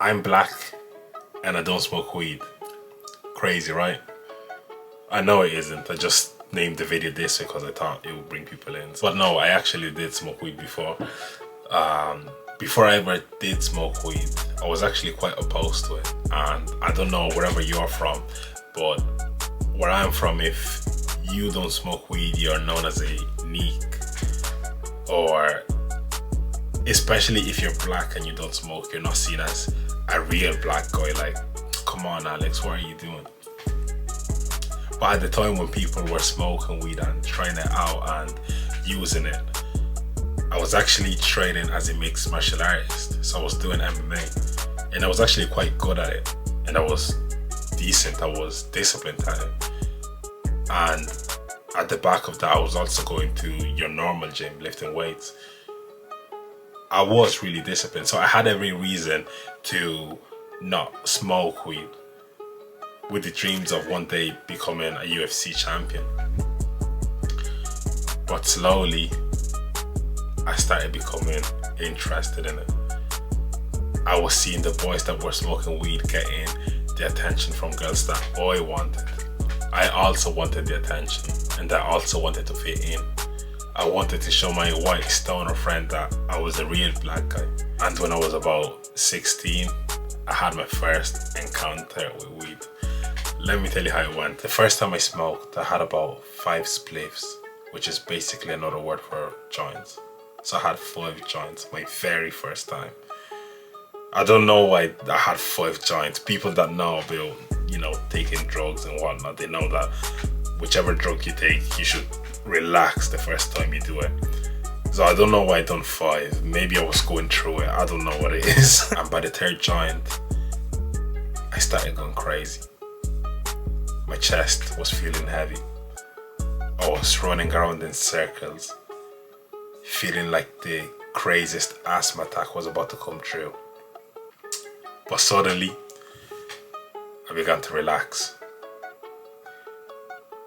I'm black and I don't smoke weed. Crazy, right? I know it isn't. I just named the video this because I thought it would bring people in. But no, I actually did smoke weed before. Before I ever did smoke weed, I was actually quite opposed to it. And I don't know wherever you're from, but where I'm from, if you don't smoke weed, you're known as a neek, or especially if you're black and you don't smoke, you're not seen as a real black guy. Like, come on, Alex, what are you doing? But at the time when people were smoking weed and trying it out and using it, I was actually training as a mixed martial artist. So I was doing MMA and I was actually quite good at it. And I was decent, I was disciplined at it. And at the back of that, I was also going to your normal gym, lifting weights. I was really disciplined. So I had every reason to not smoke weed, with the dreams of one day becoming a UFC champion. But slowly, I started becoming interested in it. I was seeing the boys that were smoking weed getting the attention from girls that I wanted. I also wanted the attention, and I also wanted to fit in. I wanted to show my white stoner friend that I was a real black guy. And when I was about 16, I had my first encounter with weed. Let me tell you how it went. The first time I smoked, I had about 5 spliffs, which is basically another word for joints. So I had 5 joints, my very first time. I don't know why I had 5 joints. People that know about, taking drugs and whatnot, they know that whichever drug you take, you should relax the first time you do it. So I don't know why I done 5. Maybe I was going through it. I don't know what it is. And by the 3rd joint, I started going crazy. My chest was feeling heavy. I was running around in circles, feeling like the craziest asthma attack was about to come true. But suddenly, I began to relax.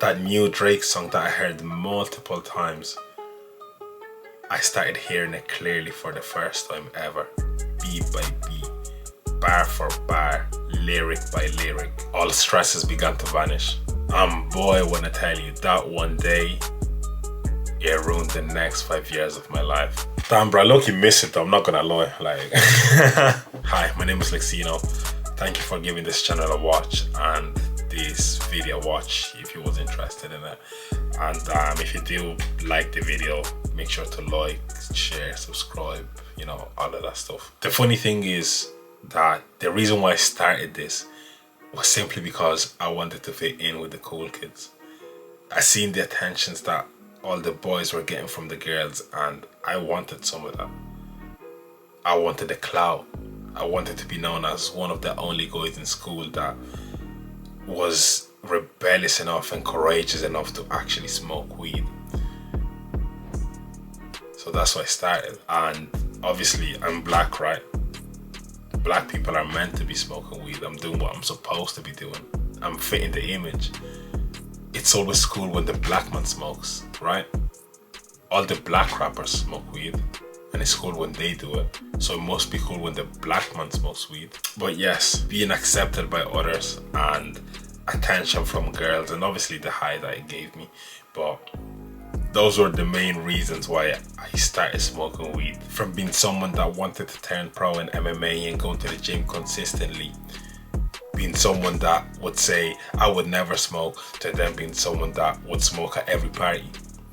That new Drake song that I heard multiple times, I started hearing it clearly for the first time ever. Beat by beat, bar for bar, lyric by lyric. All stresses began to vanish. And boy, when I tell you, that one day, it ruined the next 5 years of my life. Damn, bro, I low-key miss it though, I'm not gonna lie. Hi, my name is Lexino. Thank you for giving this channel a watch and this video a watch if you was interested in it. And if you do like the video, make sure to like, share, subscribe, all of that stuff. The funny thing is that the reason why I started this was simply because I wanted to fit in with the cool kids. I seen the attentions that all the boys were getting from the girls, and I wanted some of that. I wanted the clout. I wanted to be known as one of the only guys in school that was rebellious enough and courageous enough to actually smoke weed. So that's why I started. And obviously I'm black, right? Black people are meant to be smoking weed. I'm doing what I'm supposed to be doing. I'm fitting the image. It's always cool when the black man smokes, right? All the black rappers smoke weed, and it's cool when they do it. So it must be cool when the black man smokes weed. But yes, being accepted by others and attention from girls, and obviously the high that it gave me. But those were the main reasons why I started smoking weed. From being someone that wanted to turn pro in MMA and going to the gym consistently, being someone that would say I would never smoke, to then being someone that would smoke at every party.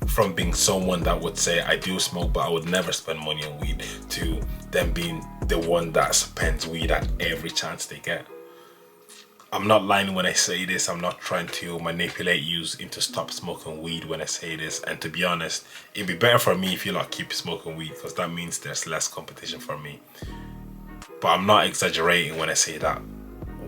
From being someone that would say I do smoke but I would never spend money on weed, to then being the one that spends weed at every chance they get. I'm not lying when I say this. I'm not trying to manipulate you into stop smoking weed when I say this. And to be honest, it'd be better for me if you lot keep smoking weed, because that means there's less competition for me. But I'm not exaggerating when I say that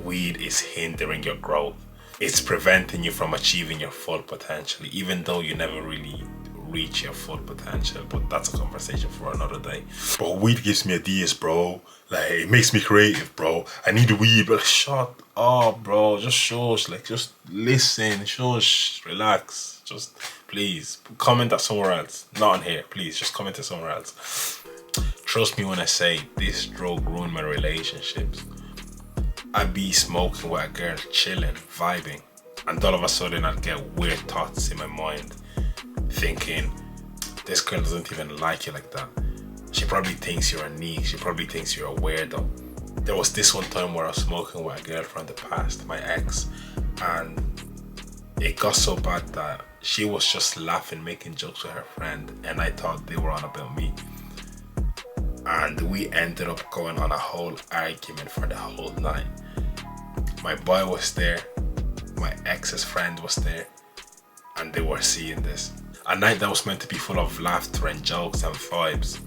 weed is hindering your growth. It's preventing you from achieving your full potential, even though you never really reach your full potential. But that's a conversation for another day. But weed gives me ideas, bro. Like, it makes me creative, bro. I need weed, but shut up, bro. Just shush, just listen, shush, relax. Just please comment that somewhere else, not on here. Please just comment it somewhere else. Trust me when I say this drug ruined my relationships. I'd be smoking with a girl, chilling, vibing, and all of a sudden I'd get weird thoughts in my mind, thinking, this girl doesn't even like you like that. She probably thinks you're a neat, she probably thinks you're a weirdo. There was this one time where I was smoking with a girl from the past, my ex, and it got so bad that she was just laughing, making jokes with her friend, and I thought they were on about me. And we ended up going on a whole argument for the whole night. My boy was there, my ex's friend was there, and they were seeing this. A night that was meant to be full of laughter and jokes and vibes,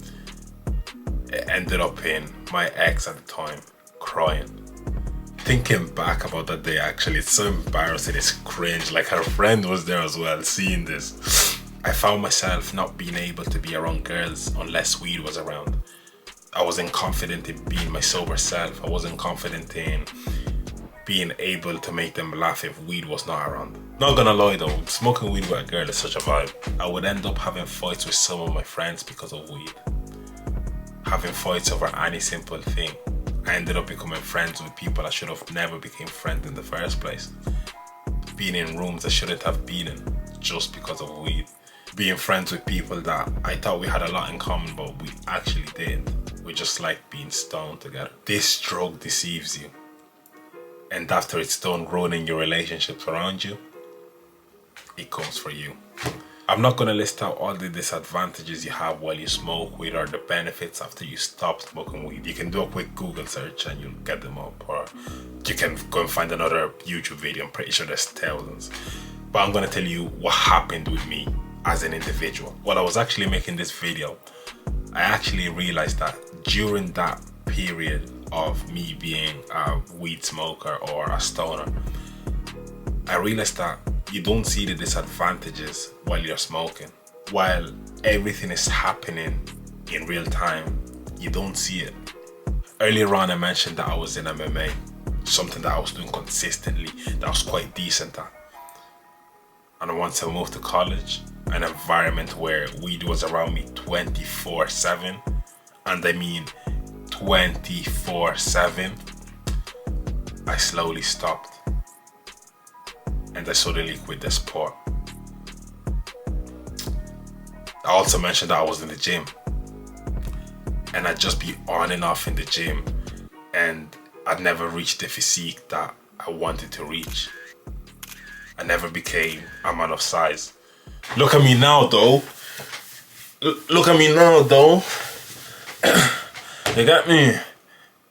it ended up in my ex at the time crying. Thinking back about that day, actually, it's so embarrassing, it's cringe. Like, her friend was there as well, seeing this. I found myself not being able to be around girls unless weed was around. I wasn't confident in being my sober self. I wasn't confident in being able to make them laugh if weed was not around. Not gonna lie though, smoking weed with a girl is such a vibe. I would end up having fights with some of my friends because of weed. Having fights over any simple thing. I ended up becoming friends with people I should have never became friends in the first place. Being in rooms I shouldn't have been in just because of weed. Being friends with people that I thought we had a lot in common, but we actually didn't. We just like being stoned together. This drug deceives you. And after it's done ruining your relationships around you, it comes for you. I'm not gonna list out all the disadvantages you have while you smoke weed or the benefits after you stop smoking weed. You can do a quick Google search and you'll get them up, or you can go and find another YouTube video. I'm pretty sure there's thousands. But I'm gonna tell you what happened with me as an individual. While I was actually making this video, I actually realized that during that period of me being a weed smoker or a stoner, I realized that you don't see the disadvantages while you're smoking. While everything is happening in real time, you don't see it. Earlier on I mentioned that I was in MMA, something that I was doing consistently, that I was quite decent at. And once I moved to college, an environment where weed was around me 24/7, and I mean 24/7, I slowly stopped. And I suddenly quit the sport. I also mentioned that I was in the gym. And I'd just be on and off in the gym. And I'd never reached the physique that I wanted to reach. I never became a man of size. Look at me now though. Look at me now though. You got me.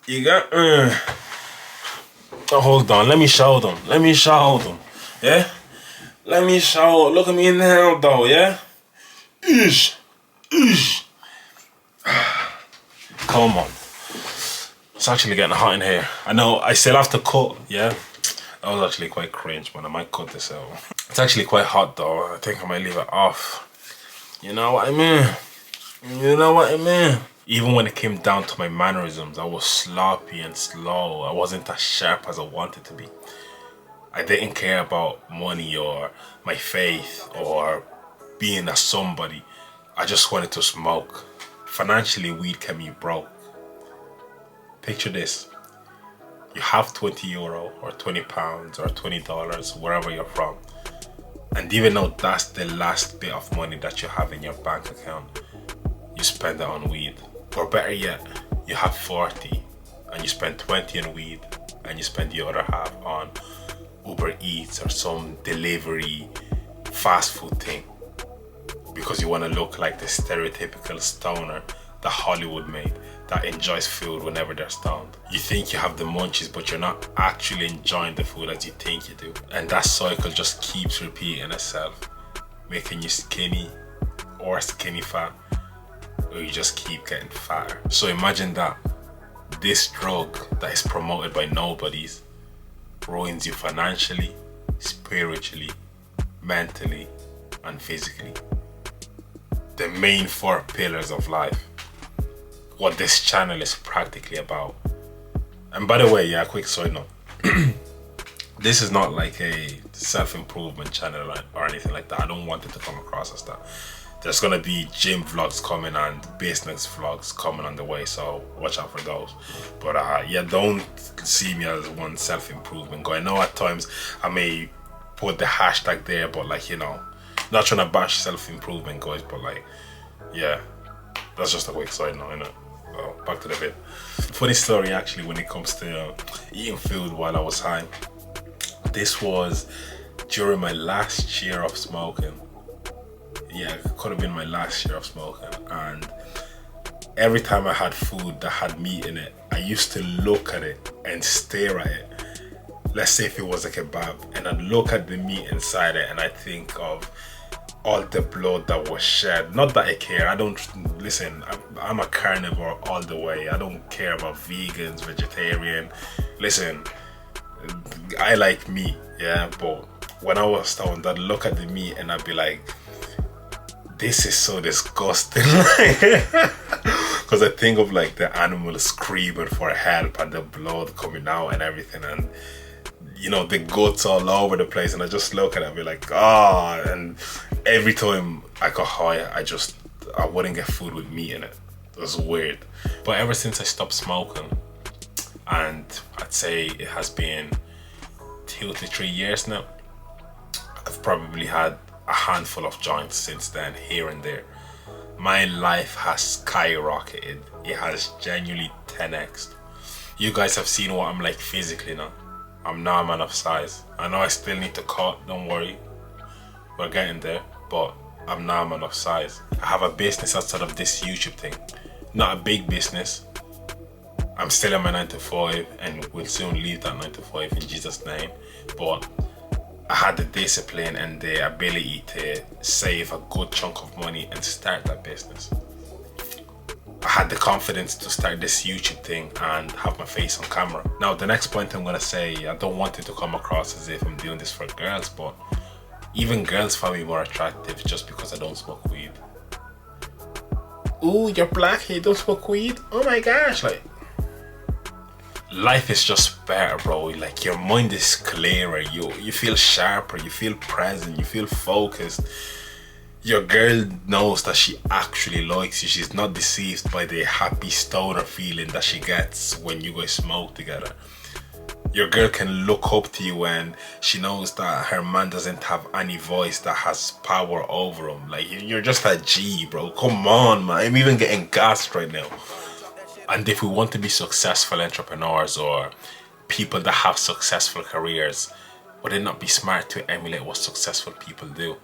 You got me. Oh, hold on. Let me show them. Let me show them. Yeah? Let me show. Look at me now though, yeah? Ish. Ish. Come on. It's actually getting hot in here. I know I still have to cut, yeah? That was actually quite cringe, man. I might cut this out. It's actually quite hot though. I think I might leave it off. You know what I mean? You know what I mean? Even when it came down to my mannerisms, I was sloppy and slow. I wasn't as sharp as I wanted to be. I didn't care about money or my faith or being a somebody. I just wanted to smoke. Financially, weed kept me broke. Picture this. You have 20 euro or 20 pounds or $20, wherever you're from. And even though that's the last bit of money that you have in your bank account, you spend it on weed. Or better yet, you have 40 and you spend 20 on weed and you spend the other half on Uber Eats or some delivery fast food thing, because you want to look like the stereotypical stoner that Hollywood made, that enjoys food whenever they're stoned. You think you have the munchies, but you're not actually enjoying the food as you think you do. And that cycle just keeps repeating itself, making you skinny or skinny fat, or you just keep getting fatter. So imagine that this drug that is promoted by nobodies ruins you financially, spiritually, mentally, and physically. The main 4 pillars of life. What this channel is practically about. And by the way, yeah, quick side note. This is not like a self-improvement channel or anything like that. I don't want it to come across as that. There's gonna be gym vlogs coming and business vlogs coming on the way, so watch out for those. But yeah, don't see me as one self-improvement guy. I know at times I may put the hashtag there, but like, you know, not trying to bash self-improvement guys, but like, yeah, that's just a quick side note, innit? So back to the vid. Funny story actually when it comes to eating food while I was high. This was during my last year of smoking. Yeah, it could have been my last year of smoking, and every time I had food that had meat in it, I used to look at it and stare at it. Let's say if it was a kebab, and I'd look at the meat inside it and I think of all the blood that was shed. Not that I care, I don't, listen, I'm a carnivore all the way. I don't care about vegans, vegetarian. Listen, I like meat, yeah, but when I was stoned, I'd look at the meat and I'd be like, this is so disgusting. Because I think of like the animal screaming for help and the blood coming out and everything, and you know, the guts all over the place, and I just look at it and be like, ah. And every time I got high, I wouldn't get food with meat in it. It was weird. But ever since I stopped smoking, and I'd say it has been 2 to 3 years now, I've probably had a handful of joints since then, here and there. My life has skyrocketed. It has genuinely 10x'd. You guys have seen what I'm like physically now. I'm now a man of size. I know I still need to cut, don't worry. We're getting there, but I'm now a man of size. I have a business outside of this YouTube thing. Not a big business. I'm still in my 9 to 5 and will soon leave that 9 to 5 in Jesus' name. But I had the discipline and the ability to save a good chunk of money and start that business. I had the confidence to start this YouTube thing and have my face on camera. Now, the next point I'm gonna say, I don't want it to come across as if I'm doing this for girls, but even girls find me more attractive just because I don't smoke weed. Ooh, you're black and you don't smoke weed? Oh my gosh, like, life is just better, bro. Like, your mind is clearer, you feel sharper, you feel present, you feel focused. Your girl knows that she actually likes you. She's not deceived by the happy stoner feeling that she gets when you guys smoke together. Your girl can look up to you when she knows that her man doesn't have any voice that has power over him. Like, you're just a G, bro. Come on, man. I'm even getting gassed right now. And if we want to be successful entrepreneurs or people that have successful careers, would it not be smart to emulate what successful people do?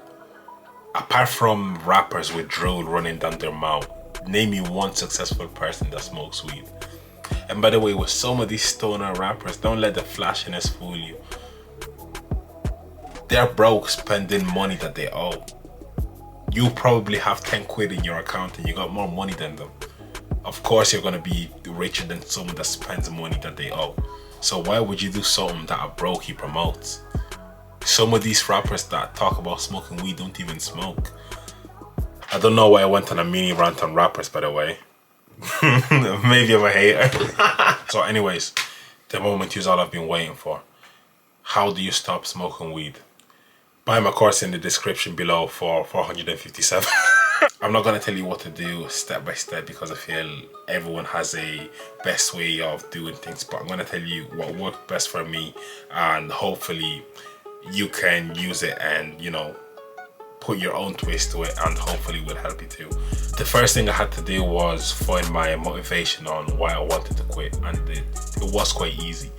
Apart from rappers with drool running down their mouth, name me one successful person that smokes weed. And by the way, with some of these stoner rappers, don't let the flashiness fool you. They're broke spending money that they owe. You probably have 10 quid in your account and you got more money than them. Of course you're gonna be richer than someone that spends money that they owe. So why would you do something that a brokey promotes? Some of these rappers that talk about smoking weed don't even smoke. I don't know why I went on a mini rant on rappers, by the way. Maybe I'm a hater. So anyways, the moment is all I've been waiting for. How do you stop smoking weed? Buy my course in the description below for 457. I'm not gonna tell you what to do step by step because I feel everyone has a best way of doing things, but I'm gonna tell you what worked best for me, and hopefully you can use it and, you know, put your own twist to it, and hopefully will help you too. The first thing I had to do was find my motivation on why I wanted to quit, and it was quite easy.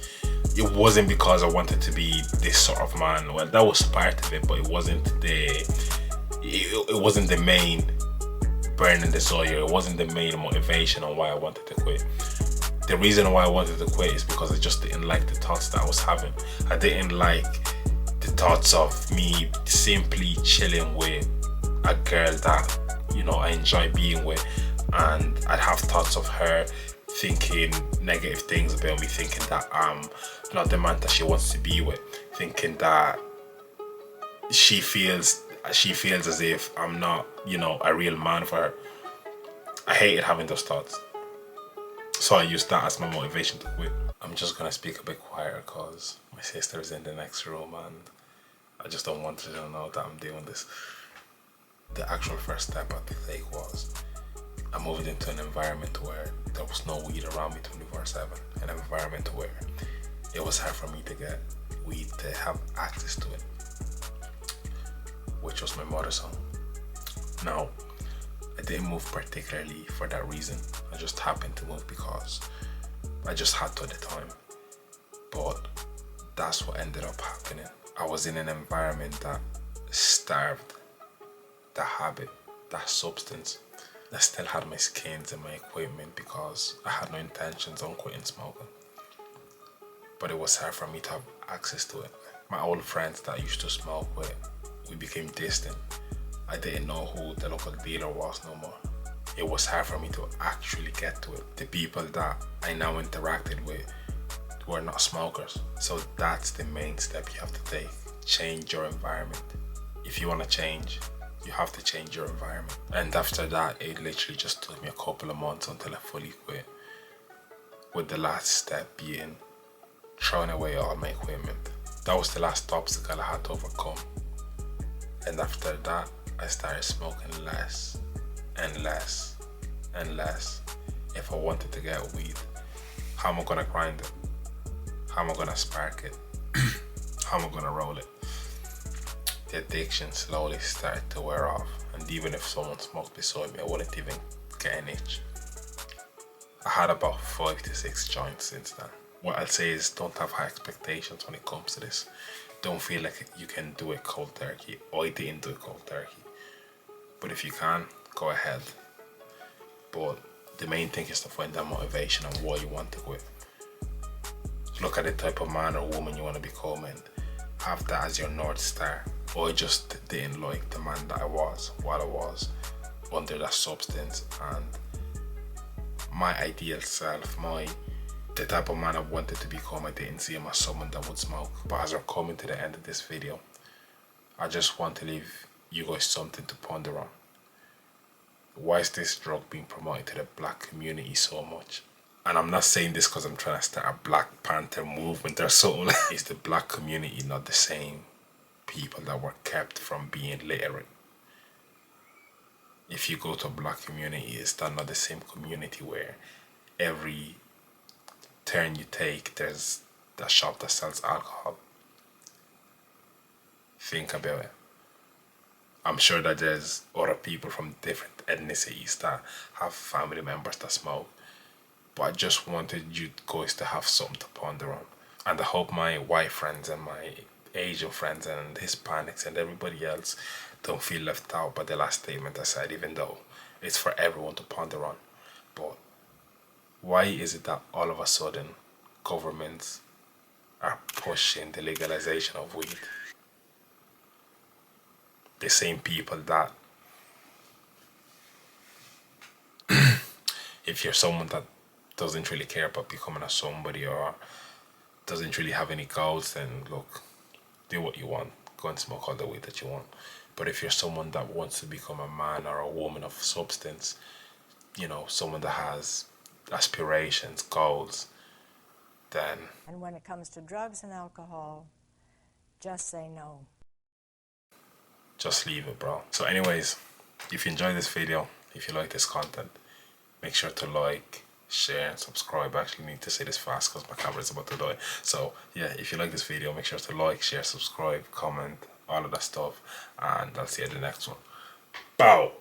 It wasn't because I wanted to be this sort of man. Well, that was part of it, but it wasn't the main burning desire. It wasn't the main motivation on why I wanted to quit. The reason why I wanted to quit is because I just didn't like the thoughts that I was having. I didn't like the thoughts of me simply chilling with a girl that, you know, I enjoy being with, and I'd have thoughts of her thinking negative things about me, thinking that I'm not the man that she wants to be with, thinking that she feels as if I'm not, you know, a real man for her. I hated having those thoughts, so I used that as my motivation to quit. I'm just gonna speak a bit quieter because my sister's in the next room and I just don't want her to know that I'm doing this. The actual first step I had to take was I moved into an environment where there was no weed around me 24/7, an environment where it was hard for me to get weed, to have access to it, which was my mother's home. Now, I didn't move particularly for that reason. I just happened to move because I just had to at the time. But that's what ended up happening. I was in an environment that starved that habit, that substance. I still had my skins and my equipment because I had no intentions on quitting smoking. But it was hard for me to have access to it. My old friends that I used to smoke with, we became distant. I didn't know who the local dealer was no more. It was hard for me to actually get to it. The people that I now interacted with were not smokers. So that's the main step you have to take. Change your environment. If you want to change, you have to change your environment. And after that, it literally just took me a couple of months until I fully quit. With the last step being throwing away all my equipment. That was the last obstacle I had to overcome. And after that, I started smoking less and less and less. If I wanted to get weed, how am I gonna grind it? How am I gonna spark it? How am I gonna roll it? The addiction slowly started to wear off, and even if someone smoked beside me, I wouldn't even get an itch. I had about 5 to 6 joints since then. What I'll say is don't have high expectations when it comes to this. Don't feel like you can do it cold turkey. I didn't do it cold turkey. But if you can, go ahead. But the main thing is to find that motivation and why you want to quit. Look at the type of man or woman you want to become and have that as your North Star. I just didn't like the man that I was while I was under that substance, and my ideal self, the type of man I wanted to become, I didn't see him as someone that would smoke. But as we're coming to the end of this video, I just want to leave you guys something to ponder on. Why is this drug being promoted to the black community so much? And I'm not saying this because I'm trying to start a Black Panther movement or something. Is the black community not the same people that were kept from being literate? If you go to a black community, is that not the same community where every turn you take, there's a shop that sells alcohol? Think about it. I'm sure that there's other people from different ethnicities that have family members that smoke. But I just wanted you guys to have something to ponder on. And I hope my white friends and my Asian friends and Hispanics and everybody else don't feel left out by the last statement I said, even though it's for everyone to ponder on. But why is it that all of a sudden governments are pushing the legalization of weed? The same people that if you're someone that doesn't really care about becoming a somebody or doesn't really have any goals, then look, do what you want. Go and smoke all the weed that you want. But if you're someone that wants to become a man or a woman of substance, someone that has aspirations, goals, then... And when it comes to drugs and alcohol, just say no. Just leave it, bro. So anyways, if you enjoyed this video, if you like this content, make sure to like, share, and subscribe. I actually need to say this fast because my camera is about to die. So yeah, if you like this video, make sure to like, share, subscribe, comment, all of that stuff. And I'll see you in the next one. Bow!